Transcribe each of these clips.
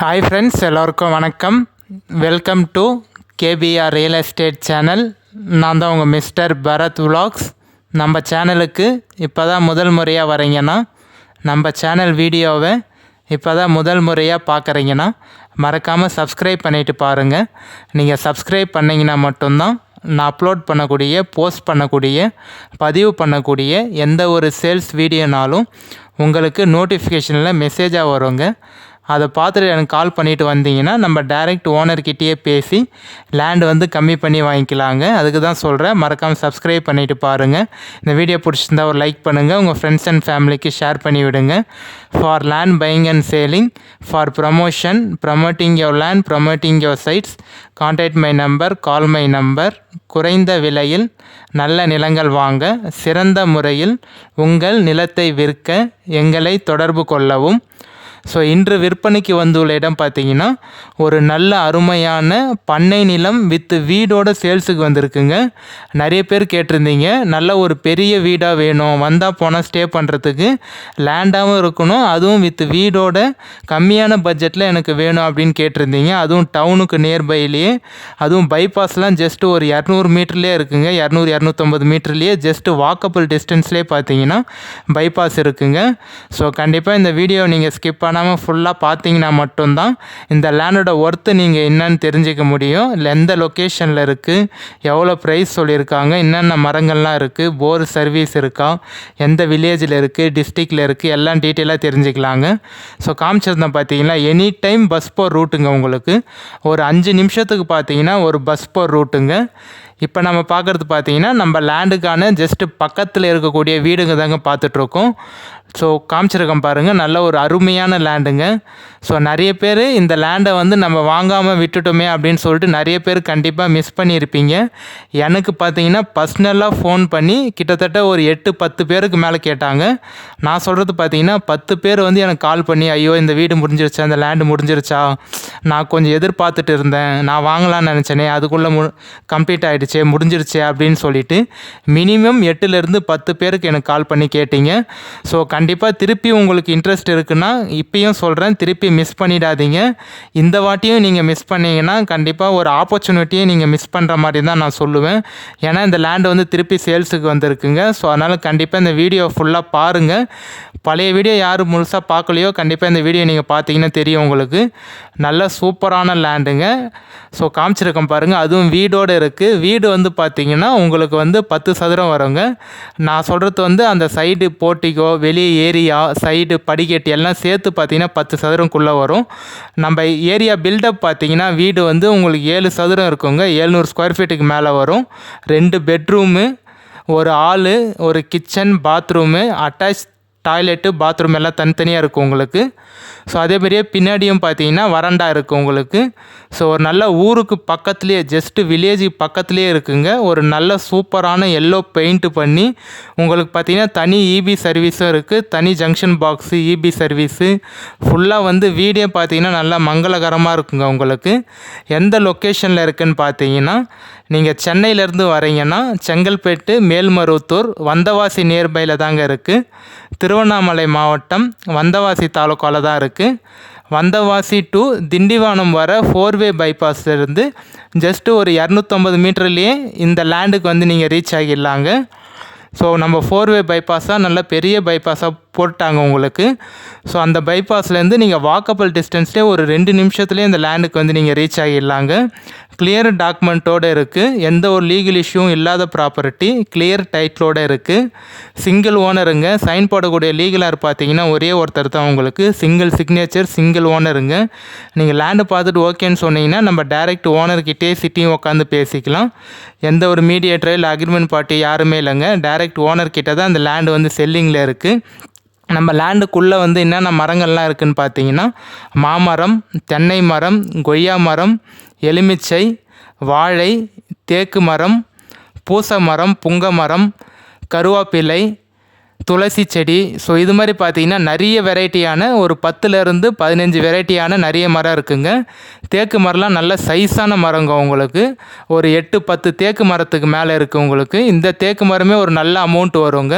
Hi friends, எல்லோருக்கும் வணக்கம். Welcome to KPR real estate channel. நான் தான் உங்கள் மிஸ்டர் பரத் விலாக்ஸ். நம்ம சேனலுக்கு இப்போ தான் முதல் முறையாக வரீங்கன்னா, நம்ம சேனல் வீடியோவை இப்போ தான் முதல் முறையாக பார்க்குறீங்கன்னா மறக்காமல் சப்ஸ்கிரைப் பண்ணிவிட்டு பாருங்கள். நீங்கள் சப்ஸ்கிரைப் பண்ணிங்கன்னா மட்டும்தான் நான் அப்லோட் பண்ணக்கூடிய, போஸ்ட் பண்ணக்கூடிய, பதிவு பண்ணக்கூடிய எந்த ஒரு சேல்ஸ் வீடியோனாலும் உங்களுக்கு நோட்டிஃபிகேஷனில் மெசேஜாக வருங்க. அதை பார்த்துட்டு எனக்கு கால் பண்ணிவிட்டு வந்தீங்கன்னா நம்ம டைரெக்ட் ஓனர்கிட்டயே பேசி லேண்டு வந்து கம்மி பண்ணி வாங்கிக்கலாங்க. அதுக்கு தான் சொல்கிறேன், மறக்காமல் சப்ஸ்கிரைப் பண்ணிவிட்டு பாருங்கள். இந்த வீடியோ பிடிச்சிருந்தா ஒரு லைக் பண்ணுங்கள், உங்கள் ஃப்ரெண்ட்ஸ் அண்ட் ஃபேமிலிக்கு ஷேர் பண்ணி விடுங்க. For land buying and selling, for promotion, promoting your land, promoting your sites, contact my number, call my number. குறைந்த விலையில் நல்ல நிலங்கள் வாங்க, சிறந்த முறையில் உங்கள் நிலத்தை விற்க எங்களை தொடர்பு கொள்ளவும். ஸோ இன்று விற்பனைக்கு வந்துள்ள இடம் பார்த்தீங்கன்னா ஒரு நல்ல அருமையான பண்ணை நிலம் வித் வீடோட சேல்ஸுக்கு வந்திருக்குங்க. நிறைய பேர் கேட்டிருந்தீங்க, நல்ல ஒரு பெரிய வீடாக வேணும், வந்தால் போனால் ஸ்டே பண்ணுறதுக்கு லேண்டாகவும் இருக்கணும், அதுவும் வித் வீடோட கம்மியான பட்ஜெட்டில் எனக்கு வேணும் அப்படின்னு கேட்டிருந்தீங்க. அதுவும் டவுனுக்கு நியர்பைலேயே, அதுவும் பைபாஸ்லாம் ஜஸ்ட்டு ஒரு 200 மீட்டர்லேயே இருக்குங்க. 200-250 மீட்டர்லேயே ஜஸ்ட்டு வாக்கபிள் டிஸ்டன்ஸ்லேயே பார்த்தீங்கன்னா பைபாஸ் இருக்குங்க. ஸோ கண்டிப்பாக இந்த வீடியோ நீங்கள் ஸ்கிப் பண்ணாமல் ஃபுல்லாக பார்த்தீங்கன்னா மட்டும்தான் இந்த லேண்டோட ஒர்த்து நீங்கள் என்னன்னு தெரிஞ்சிக்க முடியும். இல்லை எந்த லொக்கேஷனில் இருக்குது, எவ்வளோ ப்ரைஸ் சொல்லியிருக்காங்க, என்னென்ன மரங்கள்லாம் இருக்குது, போர் சர்வீஸ் இருக்கா, எந்த வில்லேஜில் இருக்குது, டிஸ்ட்ரிக்டில் இருக்குது, எல்லாம் டீட்டெயிலாக தெரிஞ்சுக்கலாங்க. ஸோ காமிச்சிருந்தேன் பார்த்தீங்கன்னா எனி டைம் பஸ் போர் ரூட்டுங்க. உங்களுக்கு ஒரு 5 நிமிஷத்துக்கு பார்த்தீங்கன்னா ஒரு பஸ் போர் ரூட்டுங்க. இப்போ நம்ம பார்க்குறது பார்த்தீங்கன்னா நம்ம லேண்டுக்கான ஜஸ்ட்டு பக்கத்தில் இருக்கக்கூடிய வீடுங்க தாங்க பார்த்துட்ருக்கோம். ஸோ காமிச்சிருக்கேன் பாருங்கள், நல்ல ஒரு அருமையான லேண்டுங்க. ஸோ நிறைய பேர் இந்த லேண்டை வந்து நம்ம வாங்காமல் விட்டுட்டோமே அப்படின்னு சொல்லிட்டு நிறைய பேர் கண்டிப்பாக மிஸ் பண்ணியிருப்பீங்க. எனக்கு பார்த்தீங்கன்னா பர்சனலாக ஃபோன் பண்ணி கிட்டத்தட்ட ஒரு 8-10 பேருக்கு மேலே கேட்டாங்க. நான் சொல்கிறது பார்த்தீங்கன்னா 10 பேர் வந்து எனக்கு கால் பண்ணி, ஐயோ இந்த வீடு முடிஞ்சிருச்சா, இந்த லேண்டு முடிஞ்சிருச்சா, நான் கொஞ்சம் எதிர்பார்த்துட்டு இருந்தேன், நான் வாங்கலான்னு நினச்சேனே, அதுக்குள்ளே கம்ப்ளீட் ஆகிடுச்சே, முடிஞ்சிருச்சே அப்படின்னு சொல்லிட்டு மினிமம் 8லேருந்து 10 பேருக்கு எனக்கு கால் பண்ணி கேட்டீங்க. ஸோ கண்டிப்பாக திருப்பி உங்களுக்கு இன்ட்ரெஸ்ட் இருக்குன்னா இப்பயும் சொல்கிறேன், திருப்பி மிஸ் பண்ணிடாதீங்க. இந்த வாட்டியும் நீங்கள் மிஸ் பண்ணிங்கன்னா கண்டிப்பாக ஒரு ஆப்பர்ச்சுனிட்டியை நீங்கள் மிஸ் பண்ணுற மாதிரி தான் நான் சொல்லுவேன். ஏன்னா இந்த லேண்டு வந்து திருப்பி சேல்ஸுக்கு வந்திருக்குங்க. ஸோ அதனால் கண்டிப்பாக இந்த வீடியோ ஃபுல்லாக பாருங்கள். பழைய வீடியோ யாரும் முழுசாக பார்க்கலையோ கண்டிப்பாக இந்த வீடியோ நீங்கள் பார்த்தீங்கன்னா தெரியும் உங்களுக்கு. நல்ல சூப்பரான லேண்டுங்க. ஸோ காமிச்சிருக்கேன் பாருங்கள், அதுவும் வீடோடு இருக்குது. வீடு வந்து பார்த்தீங்கன்னா உங்களுக்கு வந்து 10 சதுரம் வருங்க. நான் சொல்கிறது வந்து அந்த சைடு போர்ட்டிகோ, வெளியே ஏரியா, சைடு படிக்கட்டு எல்லாம் சேர்த்து பார்த்தீங்கன்னா 10 சதுரம்குள்ளே வரும். நம்ம ஏரியா பில்டப் பார்த்தீங்கன்னா வீடு வந்து உங்களுக்கு 7 சதுரம் இருக்குங்க. 700 ஸ்கொயர் ஃபீட்டுக்கு மேலே வரும். 2 பெட்ரூமு, ஒரு ஹாலு, ஒரு kitchen, bathroom, attach toilet, bathroom எல்லாம் தனித்தனியாக இருக்கும் உங்களுக்கு. ஸோ அதே மாதிரியே பின்னாடியும் பார்த்தீங்கன்னா வராண்டா இருக்குது உங்களுக்கு. ஸோ ஒரு நல்ல ஊருக்கு பக்கத்துலேயே, ஜஸ்ட்டு வில்லேஜுக்கு பக்கத்துலேயே இருக்குங்க. ஒரு நல்ல சூப்பரான எல்லோ பெயிண்ட்டு பண்ணி உங்களுக்கு பார்த்தீங்கன்னா தனி இபி சர்வீஸும் இருக்குது, தனி ஜங்ஷன் பாக்ஸு, இபி சர்வீஸு ஃபுல்லாக வந்து வீடே பார்த்தீங்கன்னா நல்லா மங்களகரமாக இருக்குங்க உங்களுக்கு. எந்த லொக்கேஷனில் இருக்குதுன்னு பார்த்தீங்கன்னா, நீங்கள் சென்னையிலேருந்து வரீங்கன்னா செங்கல்பேட்டு, மேல்மருவத்தூர், வந்தவாசி நியர்பையில் தாங்க இருக்குது. திருவண்ணாமலை மாவட்டம் வந்தவாசி தாலுக்காவில் தான் இருக்குது. வந்தவாசி டு திண்டிவனம் வர 4-வே பைபாஸ்லேருந்து ஜஸ்ட்டு ஒரு 250 மீட்டர்லேயே இந்த லேண்டுக்கு வந்து நீங்கள் ரீச் ஆகிடலாங்க. ஸோ நம்ம 4-வே பைபாஸாக நல்ல பெரிய பைபாஸாக போட்டாங்க உங்களுக்கு. ஸோ அந்த பைபாஸ்லேருந்து நீங்கள் வாக்கபிள் டிஸ்டன்ஸ்லேயே ஒரு 2 நிமிஷத்துலேயே இந்த லேண்டுக்கு வந்து நீங்கள் ரீச் ஆகிடலாங்க. கிளியர் டாக்குமெண்ட்டோடு இருக்குது, எந்த ஒரு லீகல் இஷ்யூவும் இல்லாத ப்ராப்பர்ட்டி, கிளியர் டைட்டிலோடு இருக்குது. சிங்கிள் ஓனருங்க. சைன் போடக்கூடிய லீகலார் பார்த்தீங்கன்னா ஒரே ஒருத்தர் தான் உங்களுக்கு. சிங்கிள் சிக்னேச்சர், சிங்கிள் ஓனருங்க. நீங்கள் லேண்டு பார்த்துட்டு ஓகேன்னு சொன்னீங்கன்னா நம்ம டைரெக்ட் ஓனர்கிட்டே சிட்டியும் உட்காந்து பேசிக்கலாம். எந்த ஒரு மீடியேட்டர் இல்லை அக்ரிமெண்ட் பார்ட்டி யாருமே இல்லைங்க. டைரெக்ட் ஓனர்கிட்ட தான் அந்த லேண்டு வந்து செல்லிங்கில் இருக்குது. நம்ம லேண்டுக்குள்ளே வந்து என்னென்ன மரங்கள்லாம் இருக்குதுன்னு பார்த்தீங்கன்னா மாமரம், தென்னை மரம், கொய்யா மரம், எலுமிச்சை, வாழை, தேக்கு மரம், பூச மரம், புங்க மரம், கருவேப்பிலை, துளசி செடி. ஸோ இது மாதிரி பார்த்தீங்கன்னா நிறைய வெரைட்டியான ஒரு 10லேருந்து 15 வெரைட்டியான நிறைய மரம் இருக்குங்க. தேக்கு மரம்லாம் நல்ல சைஸான மரங்க. உங்களுக்கு ஒரு 8-10 தேக்கு மரத்துக்கு மேலே இருக்குது. உங்களுக்கு இந்த தேக்கு மரமே ஒரு நல்ல அமௌண்ட் வருங்க.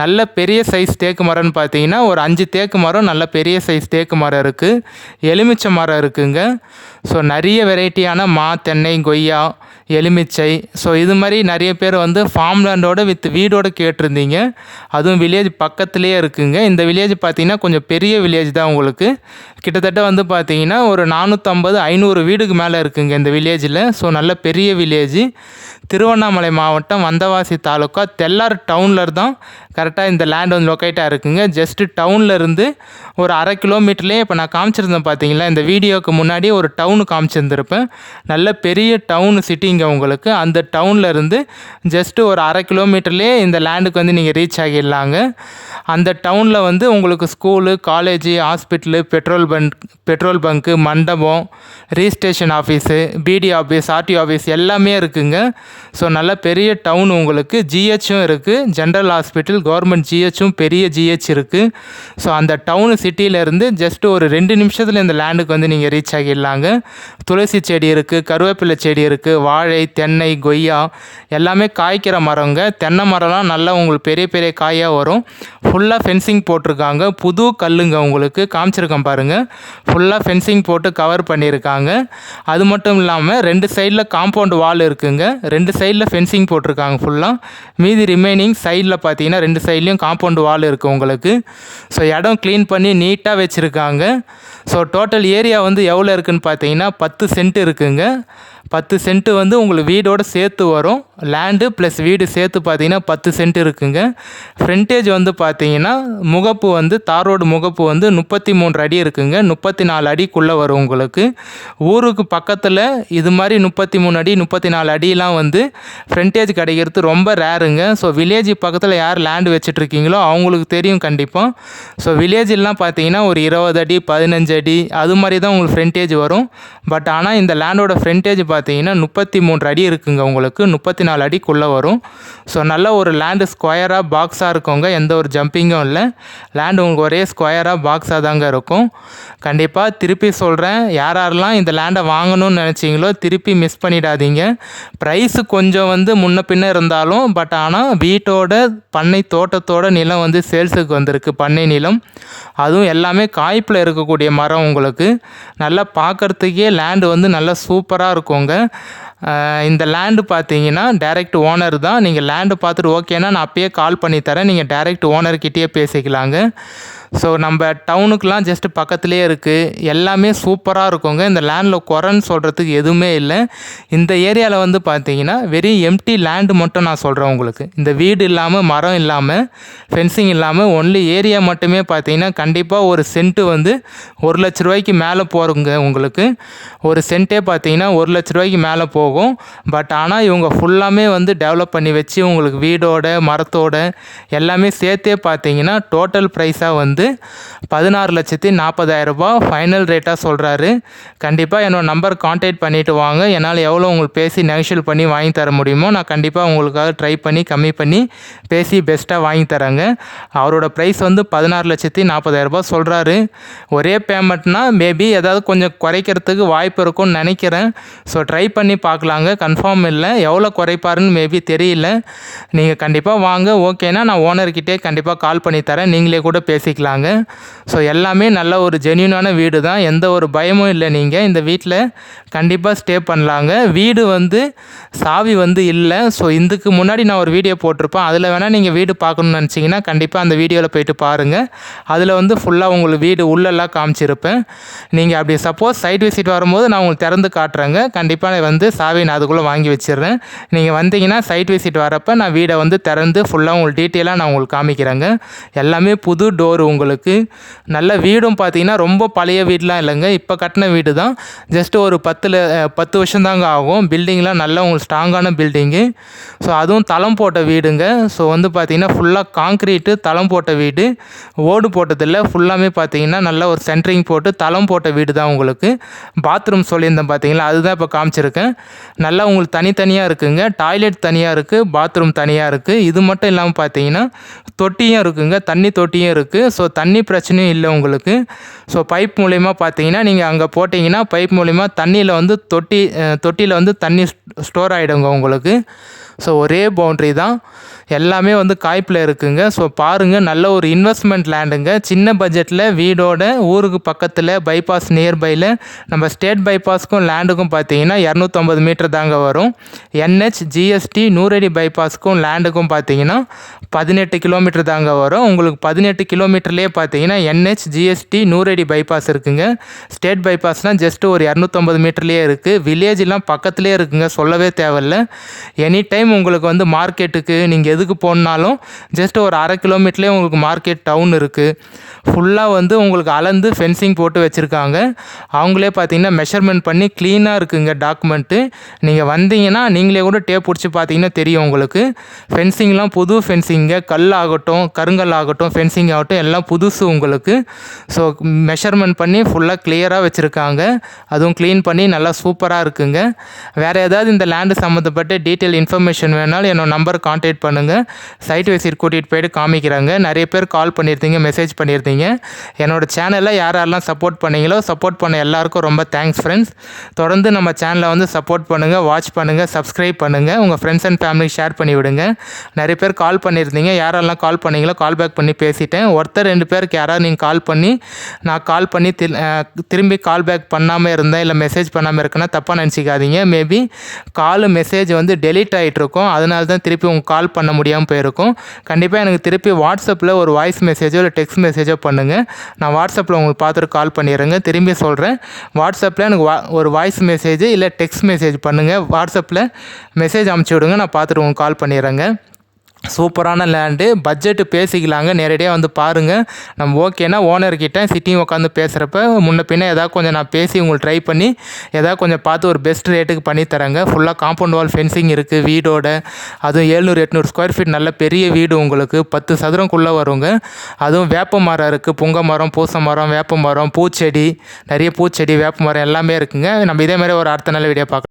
நல்ல பெரிய சைஸ் தேக்கு மரம்னு பார்த்தீங்கன்னா ஒரு 5 தேக்கு மரம் நல்ல பெரிய சைஸ் தேக்கு மரம் இருக்குது. எலுமிச்சை மரம் இருக்குங்க. ஸோ நிறைய வெரைட்டியான தென்னை, கொய்யா, எலுமிச்சை. ஸோ இது மாதிரி நிறைய பேர் வந்து ஃபார்ம் லேண்டோட வித் வீடோட கேட்டிருந்தீங்க. அதுவும் வில்லேஜ் பக்கத்துலேயே இருக்குங்க. இந்த வில்லேஜ் பார்த்தீங்கன்னா கொஞ்சம் பெரிய வில்லேஜ் தான். உங்களுக்கு கிட்டத்தட்ட வந்து பார்த்தீங்கன்னா ஒரு 450-500 வீடுக்கு மேலே இருக்குங்க இந்த வில்லேஜில். ஸோ நல்ல பெரிய வில்லேஜ். திருவண்ணாமலை மாவட்டம் வந்தவாசி தாலுக்கா தெல்லார் டவுனில் தான் கரெக்டாக இந்த லேண்ட் வந்து லொக்கேட்டாக இருக்குங்க. ஜஸ்ட்டு டவுன்லேருந்து ஒரு 1/2 கிலோமீட்டர்லேயே இப்போ நான் காமிச்சிருந்தேன் பார்த்தீங்களா, இந்த வீடியோவுக்கு முன்னாடி ஒரு டவுனு காமிச்சிருந்துருப்பேன். நல்ல பெரிய டவுன் சிட்டிங்க. உங்களுக்கு அந்த டவுன்லேருந்து ஜஸ்ட்டு ஒரு 1/2 கிலோமீட்டர்லேயே இந்த லேண்டுக்கு வந்து நீங்கள் ரீச் ஆகிடலாங்க. அந்த டவுனில் வந்து உங்களுக்கு school, college, hospital, petrol bunk, மண்டபம், ரிஜிஸ்ட்ரேஷன் ஆஃபீஸு, பிடி ஆஃபீஸ், ஆர்டி ஆஃபீஸ் எல்லாமே இருக்குங்க. ஸோ நல்ல பெரிய டவுன். உங்களுக்கு ஜிஹெச்சும் இருக்குது. ஜென்ரல் ஹாஸ்பிட்டல், கவர்மெண்ட் ஜிஹெச்சும் பெரிய ஜிஹெச் இருக்குது. ஸோ அந்த டவுனு சிட்டியிலேருந்து ஜஸ்ட்டு ஒரு 2 நிமிஷத்தில் இந்த லேண்டுக்கு வந்து நீங்கள் ரீச் ஆகிடலாங்க. துளசி செடி இருக்குது, கருவேப்பிலை செடி இருக்குது, வாழை, தென்னை, கொய்யா எல்லாமே காய்க்கிற மரங்க. தென்னை மரம்லாம் நல்லா உங்களுக்கு பெரிய பெரிய காயாக வரும். ஃபுல்லாக ஃபென்சிங் போட்டிருக்காங்க. புது கல்லுங்க. உங்களுக்கு காமிச்சிருக்கேன் பாருங்கள். ஃபுல்லாக ஃபென்சிங் போட்டு கவர் பண்ணியிருக்காங்க. அது மட்டும் இல்லாமல் 2 சைடில் காம்பவுண்ட் வால் இருக்குங்க. 2 சைடில் ஃபென்சிங் போட்டிருக்காங்க ஃபுல்லாக. மீதி ரிமைனிங் சைடில் பார்த்தீங்கன்னா 2 சைட்லேயும் காம்பவுண்ட் வால் இருக்குது உங்களுக்கு. ஸோ இடம் க்ளீன் பண்ணி நீட்டாக வச்சுருக்காங்க. ஸோ டோட்டல் ஏரியா வந்து எவ்வளோ இருக்குதுன்னு பார்த்தீங்கன்னா 10 சென்ட் இருக்குங்க. 10 சென்ட் வந்து உங்களுக்கு வீடோடு சேர்த்து வரும். லேண்டு ப்ளஸ் வீடு சேர்த்து பார்த்தீங்கன்னா 10 சென்ட் இருக்குங்க. ஃப்ரண்டேஜ் வந்து பார்த்தீங்கன்னா முகப்பு வந்து தார் ரோடு முகப்பு வந்து 33 அடி இருக்குங்க. 34 அடிக்குள்ளே வரும் உங்களுக்கு. ஊருக்கு பக்கத்தில் இது மாதிரி 33 அடி 34 அடியெலாம் வந்து ஃப்ரண்டேஜ் கிடைக்கிறது ரொம்ப ரேருங்க. ஸோ வில்லேஜ் பக்கத்தில் யார் லேண்டு வச்சுட்ருக்கீங்களோ அவங்களுக்கு தெரியும் கண்டிப்பாக. ஸோ வில்லேஜெலாம் பார்த்தீங்கன்னா ஒரு 20 அடி 15 அடி அது மாதிரி தான் உங்களுக்கு ஃப்ரண்டேஜ் வரும். பட் ஆனால் இந்த லேண்டோட ஃப்ரண்டேஜ் பார்த்தீங்கன்னா 33 அடி இருக்குங்க. உங்களுக்கு 34 அடிக்குள்ளே வரும். ஸோ நல்ல ஒரு லேண்டு ஸ்கொயராக பாக்ஸாக இருக்குங்க. எந்த ஒரு ஜம்பிங்கும் இல்லை. லேண்டு உங்களுக்கு ஒரே ஸ்கொயராக பாக்ஸாக தாங்க இருக்கும். கண்டிப்பாக திருப்பி சொல்கிறேன், யாரெல்லாம் இந்த லேண்டை வாங்கணும்னு நினச்சிங்களோ திருப்பி மிஸ் பண்ணிடாதீங்க. ப்ரைஸு கொஞ்சம் வந்து முன்ன பின்ன இருந்தாலும் பட் ஆனால் வீட்டோட பண்ணை தோட்டத்தோட நிலம் வந்து சேல்ஸுக்கு வந்திருக்கு. பண்ணை நிலம் அதுவும் எல்லாமே காய்ப்பில் இருக்கக்கூடிய மரம். உங்களுக்கு நல்லா பார்க்குறதுக்கே லேண்டு வந்து நல்லா சூப்பராக இருக்குங்க. இந்த லேண்டு பார்த்தீங்கன்னா டைரக்ட் ஓனர் தான். நீங்கள் லேண்டு பார்த்துட்டு ஓகேனா நான் அப்பயே கால் பண்ணி தரேன். நீங்கள் டைரக்ட் ஓனர்கிட்டயே பேசிக்கலாங்க. ஸோ நம்ம டவுனுக்கெலாம் ஜஸ்ட்டு பக்கத்துலேயே இருக்குது. எல்லாமே சூப்பராக இருக்குங்க. இந்த லேண்டில் குறைன்னு சொல்கிறதுக்கு எதுவுமே இல்லை. இந்த ஏரியாவில் வந்து பார்த்தீங்கன்னா வெறும் எம்டி லேண்டு மட்டும் நான் சொல்கிறேன் உங்களுக்கு. இந்த வீடு இல்லாமல், மரம் இல்லாமல், ஃபென்சிங் இல்லாமல் ஒன்லி ஏரியா மட்டுமே பார்த்தீங்கன்னா கண்டிப்பாக ஒரு சென்ட்டு வந்து 1 லட்ச ரூபாய்க்கு மேலே போகிறோங்க. உங்களுக்கு ஒரு சென்ட்டே பார்த்தீங்கன்னா 1 லட்ச ரூபாய்க்கு மேலே போகும். பட் ஆனால் இவங்க ஃபுல்லாமே வந்து டெவலப் பண்ணி வச்சு உங்களுக்கு வீடோட மரத்தோட எல்லாமே சேர்த்தே பார்த்தீங்கன்னா டோட்டல் ப்ரைஸாக வந்து 16,40,000 ரூபாய் ஃபைனல் ரேட்டாக சொல்கிறாரு. கண்டிப்பாக என்னோட நம்பர் கான்டாக்ட் பண்ணிவிட்டு வாங்க. என்னால் எவ்வளோ உங்களுக்கு பேசி நெகோஷியேட் பண்ணி வாங்கி தர முடியுமோ நான் கண்டிப்பாக உங்களுக்காக ட்ரை பண்ணி கம்மி பண்ணி பேசி பெஸ்ட்டாக வாங்கி தரேங்க. அவரோட ப்ரைஸ் வந்து 16,40,000 ரூபாய் சொல்கிறாரு. ஒரே பேமெண்ட்னா மேபி ஏதாவது கொஞ்சம் குறைக்கிறதுக்கு வாய்ப்பு இருக்கும்னு நினைக்கிறேன். ஸோ ட்ரை பண்ணி பார்க்கலாங்க. கன்ஃபார்ம் இல்லை, எவ்வளோ குறைப்பாருன்னு மேபி தெரியல. நீங்கள் கண்டிப்பாக வாங்க. ஓகேனா நான் ஓனர்கிட்டே கண்டிப்பாக கால் பண்ணி தரேன். நீங்களே கூட பேசிக்கலாம். ஸோ எல்லாமே நல்ல ஒரு ஜென்யூனான வீடு தான். எந்த ஒரு பயமும் இல்லை. நீங்கள் இந்த வீட்டில் கண்டிப்பாக ஸ்டே பண்ணலாங்க. வீடு வந்து சாவி வந்து இல்லை. ஸோ இதுக்கு முன்னாடி நான் ஒரு வீடியோ போட்டிருப்பேன். அதில் வேணால் நீங்கள் வீடு பார்க்கணுன்னு நினச்சிங்கன்னா கண்டிப்பாக அந்த வீடியோவில் போய்ட்டு பாருங்கள். அதில் வந்து ஃபுல்லாக உங்களுக்கு வீடு உள்ளெல்லாம் காமிச்சிருப்பேன். நீங்கள் அப்படி சப்போஸ் சைட் விசிட் வரும்போது நான் உங்களுக்கு திறந்து காட்டுறேங்க. கண்டிப்பாக வந்து சாவி நான் அதுக்குள்ளே வாங்கி வச்சிடுறேன். நீங்கள் வந்தீங்கன்னா சைட் விசிட் வரப்போ நான் வீடை வந்து திறந்து ஃபுல்லாக உங்களுக்கு டீட்டெயிலாக நான் உங்களுக்கு காமிக்கிறேங்க. எல்லாமே புது டோர் உங்களுக்கு உங்களுக்கு. நல்ல வீடும் பார்த்தீங்கன்னா ரொம்ப பழைய வீடுலாம் இல்லைங்க, இப்போ கட்டின வீடு தான். ஜஸ்ட் ஒரு 10 வருஷம் தாங்க ஆகும். பில்டிங்லாம் நல்லா உங்களுக்கு ஸ்ட்ராங்கான பில்டிங்கு. ஸோ அதுவும் தளம் போட்ட வீடுங்க. ஸோ வந்து பார்த்தீங்கன்னா ஃபுல்லாக காங்க்ரீட்டு தளம் போட்ட வீடு, ஓடு போட்டதில்ல. ஃபுல்லாமே பார்த்தீங்கன்னா நல்லா ஒரு சென்ட்ரிங் போட்டு தளம் போட்ட வீடு தான் உங்களுக்கு. பாத்ரூம் சொல்லியிருந்தேன் பார்த்தீங்களா, அதுதான் இப்போ காமிச்சிருக்கேன். நல்லா உங்களுக்கு தனித்தனியாக இருக்குங்க. டாய்லெட் தனியாக இருக்குது, பாத்ரூம் தனியாக இருக்குது. இது மட்டும் இல்லாமல் பார்த்தீங்கன்னா தொட்டியும் இருக்குங்க, தண்ணி தொட்டியும் இருக்குது. ஸோ தண்ணி பிரச்சனையும் இல்லை உங்களுக்கு. ஸோ பைப் மூலிமா பார்த்தீங்கன்னா நீங்கள் அங்கே போட்டிங்கன்னா பைப் மூலிமா தண்ணியில் வந்து தொட்டியில் வந்து தண்ணி ஸ்டோர் ஆகிடுங்க உங்களுக்கு. ஸோ ஒரே பவுண்ட்ரி தான், எல்லாமே வந்து காய்ப்பில் இருக்குங்க. ஸோ பாருங்கள், நல்ல ஒரு இன்வெஸ்ட்மெண்ட் லேண்டுங்க. சின்ன பட்ஜெட்டில் வீடோட ஊருக்கு பக்கத்தில் பைபாஸ் நியர்பையில் நம்ம ஸ்டேட் பைபாஸ்க்கும் லேண்டுக்கும் பார்த்தீங்கன்னா 250 மீட்டர் தாங்க வரும். என்ஹெச் ஜிஎஸ்டி நூறடி பைபாஸ்க்கும் லேண்டுக்கும் பார்த்தீங்கன்னா 18 கிலோமீட்டர் தாங்க வரும். உங்களுக்கு 18 கிலோமீட்டர்லேயே பார்த்தீங்கன்னா என்ஹெச் ஜிஎஸ்டி நூறடி பைபாஸ் இருக்குங்க. ஸ்டேட் பைபாஸ்னால் ஜஸ்ட் ஒரு 250 மீட்டர்லேயே இருக்குது. வில்லேஜெலாம் பக்கத்துலேயே இருக்குங்க, சொல்லவே தேவையில்ல. எனி டைம் உங்களுக்கு வந்து மார்க்கெட்டுக்கு நீங்கள் எதுக்கு போனாலும் ஜஸ்ட் ஒரு 1/2 கிலோமீட்டர்லேயே உங்களுக்கு மார்க்கெட் டவுன் இருக்குது. ஃபுல்லாக வந்து உங்களுக்கு அளந்து ஃபென்சிங் போட்டு வச்சுருக்காங்க. அவங்களே பார்த்தீங்கன்னா மெஷர்மெண்ட் பண்ணி க்ளீனாக இருக்குங்க டாக்குமெண்ட்டு. நீங்கள் வந்தீங்கன்னா நீங்களே கூட டேப் பிடிச்சி பார்த்தீங்கன்னா தெரியும் உங்களுக்கு. ஃபென்சிங்லாம் புது ஃபென்சிங்க, கல் ஆகட்டும் கருங்கல் ஆகட்டும் ஃபென்சிங் ஆகட்டும் எல்லாம் புதுசு உங்களுக்கு. ஸோ மெஷர்மெண்ட் பண்ணி ஃபுல்லாக கிளியராக வச்சுருக்காங்க. அதுவும் க்ளீன் பண்ணி நல்லா சூப்பராக இருக்குங்க. வேறு ஏதாவது இந்த லேண்டு சம்மந்தப்பட்ட டீட்டெயில் இன்ஃபர்மேஷன் வேணாலும் என்னோட நம்பர் கான்டாக்ட் பண்ணுங்கள். சைட் விசிட் கூட்டிகிட்டு போய்ட்டு காமிக்கிறாங்க. நிறைய பேர் கால் பண்ணியிருந்தீங்க, மெசேஜ் பண்ணியிருந்தீங்க. என்னோட சேனலில் யாரெல்லாம் சப்போர்ட் பண்ணீங்களோ சப்போர்ட் பண்ண எல்லாருக்கும் ரொம்ப தேங்க்ஸ் ஃப்ரெண்ட்ஸ். தொடர்ந்து நம்ம சேனலை வந்து சப்போர்ட் பண்ணுங்கள், வாட்ச் பண்ணுங்கள், சப்ஸ்கிரைப் பண்ணுங்கள், உங்கள் ஃப்ரெண்ட்ஸ் அண்ட் ஃபேமிலிக்கு ஷேர் பண்ணி விடுங்க. நிறைய பேர் கால் பண்ணியிருந்தீங்க, யாரெல்லாம் கால் பண்ணீங்களோ கால் பேக் பண்ணி பேசிட்டேன். ஒருத்தர் 2 பேருக்கு யாராவது நீங்கள் கால் பண்ணி நான் கால் பண்ணி திரும்பி கால் பேக் பண்ணாமல் இருந்தேன் இல்லை மெசேஜ் பண்ணாமல் இருக்குன்னா தப்பாக நினச்சிக்காதீங்க. மேபி கால் மெசேஜ் வந்து டெலீட் ஆகிட்ருக்கும், அதனால தான் திருப்பி உங்களுக்கு கால் பண்ண முடியாமல் போயிருக்கும். கண்டிப்பாக எனக்கு திருப்பி வாட்ஸ்அப்பில் ஒரு வாய்ஸ் மெசேஜோ இல்லை டெக்ஸ்ட் மெசேஜோ பண்ணுங்கள். நான் வாட்ஸ்அப்பில் உங்களுக்கு பார்த்துட்டு கால் பண்ணிடுறேங்க. திரும்பி சொல்கிறேன், வாட்ஸ்அப்பில் எனக்கு ஒரு வாய்ஸ் மெசேஜ் இல்லை டெக்ஸ்ட் மெசேஜ் பண்ணுங்கள். வாட்ஸ்அப்பில் மெசேஜ் அனுப்பிச்சி விடுங்க, நான் பார்த்துட்டு உங்களுக்கு கால் பண்ணிடுறேங்க. சூப்பரான லேண்டு, பட்ஜெட்டு பேசிக்கலாங்க. நேரடியாக வந்து பாருங்கள். நம்ம ஓகேனா ஓனர்கிட்ட சிட்டிங் உட்காந்து பேசுகிறப்ப முன்ன பின்ன ஏதாவது கொஞ்சம் நான் பேசி உங்களுக்கு ட்ரை பண்ணி ஏதாவது கொஞ்சம் பார்த்து ஒரு பெஸ்ட் ரேட்டுக்கு பண்ணி தரேங்க. ஃபுல்லாக காம்பவுண்ட் வால் ஃபென்சிங் இருக்குது வீடோட. அதுவும் 700-800 ஸ்கொயர் ஃபீட் நல்ல பெரிய வீடு உங்களுக்கு. 10 சதுரம்குள்ளே வருங்க. அதுவும் வேப்ப மரம் இருக்குது, புங்க மரம், பூச மரம், வேப்ப மரம், பூச்செடி, நிறைய பூச்செடி, வேப்ப மரம் எல்லாமே இருக்குங்க. நம்ம இதே மாதிரி ஒரு அடுத்த நல்ல வீடியோ பார்க்கலாம்.